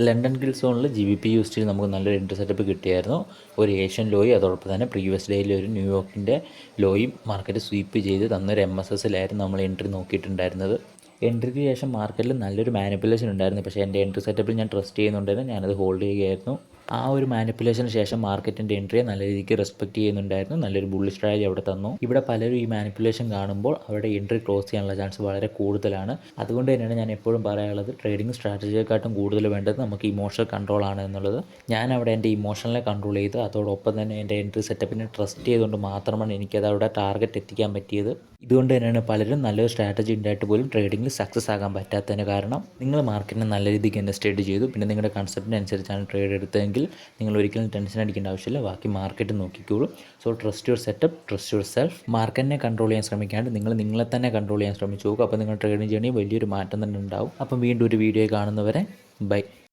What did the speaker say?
London Gill സോണിൽ GBP USD നമുക്ക് നല്ലൊരു എൻട്രി സെറ്റപ്പ് കിട്ടിയായിരുന്നു. ഒരു ഏഷ്യൻ ലോയും അതോടൊപ്പം തന്നെ പ്രീവിയസ് ഡേയിൽ ഒരു ന്യൂയോർക്കിൻ്റെ ലോയും മാർക്കറ്റ് സ്വീപ്പ് ചെയ്ത് തന്നൊരു MSSലായിരുന്നു നമ്മൾ എൻട്രി നോക്കിയിട്ടുണ്ടായിരുന്നത്. എൻട്രിക്ക് ശേഷം മാർക്കറ്റിൽ നല്ലൊരു മാനിപ്പുലേഷൻ ഉണ്ടായിരുന്നു. പക്ഷേ എൻ്റെ എൻട്രി സെറ്റപ്പിൽ ഞാൻ ട്രസ്റ്റ് ചെയ്യുന്നുണ്ടായിരുന്നു, ഞാനത് ഹോൾഡ് ചെയ്യുകയായിരുന്നു. ആ ഒരു മാനിപ്പുലേഷന് ശേഷം മാർക്കറ്റിൻ്റെ എൻട്രിയെ നല്ല രീതിക്ക് റെസ്പെക്റ്റ് ചെയ്യുന്നുണ്ടായിരുന്നു. നല്ലൊരു ബുള്ളിഷ് സ്ട്രാറ്റജി അവിടെ തന്നു. ഇവിടെ പലരും ഈ മാനിപ്പുലേഷൻ കാണുമ്പോൾ അവരുടെ എൻട്രി ക്ലോസ് ചെയ്യാനുള്ള ചാൻസ് വളരെ കൂടുതലാണ്. അതുകൊണ്ട് തന്നെയാണ് ഞാൻ എപ്പോഴും പറയാനുള്ളത്, ട്രേഡിംഗ് സ്ട്രാറ്റജിയെക്കാട്ടും കൂടുതൽ വേണ്ടത് നമുക്ക് ഇമോഷണൽ കൺട്രോൾ ആണ് എന്നുള്ളത്. ഞാൻ അവിടെ എൻ്റെ ഇമോഷണലെ കൺട്രോൾ ചെയ്ത് അതോടൊപ്പം തന്നെ എൻ്റെ എൻട്രി സെറ്റപ്പിനെ ട്രസ്റ്റ് ചെയ്തുകൊണ്ട് മാത്രമാണ് എനിക്കത് അവിടെ ടാർഗറ്റ് എത്തിക്കാൻ പറ്റിയത്. ഇതുകൊണ്ട് തന്നെയാണ് പലരും നല്ലൊരു സ്ട്രാറ്റജി ഉണ്ടായിട്ട് പോലും ട്രേഡിങ്ങിൽ സക്സസ് ആകാൻ പറ്റാത്തതിന് കാരണം. നിങ്ങൾ മാർക്കറ്റിനെ നല്ല രീതിക്ക് തന്നെ സ്റ്റഡി ചെയ്തു, പിന്നെ നിങ്ങളുടെ കൺസെപ്റ്റിനനുസരിച്ചാണ് ട്രേഡ് എടുത്തതെങ്കിൽ നിങ്ങൾ ഒരിക്കലും ടെൻഷൻ അടിക്കേണ്ട ആവശ്യമില്ല. ബാക്കി മാർക്കറ്റ് നോക്കിക്കോളൂ. So trust your setup, trust yourself. മാർക്കറ്റിനെ കൺട്രോൾ ചെയ്യാൻ ശ്രമിക്കാണ്ട് നിങ്ങളെ തന്നെ കൺട്രോൾ ചെയ്യാൻ ശ്രമിച്ചു നോക്കുക. അപ്പോൾ നിങ്ങൾ ട്രേഡിംഗ് ജേർണി വലിയൊരു മാറ്റം തന്നെ ഉണ്ടാവും. അപ്പം വീണ്ടും ഒരു വീഡിയോ കാണുന്നവരെ ബൈ.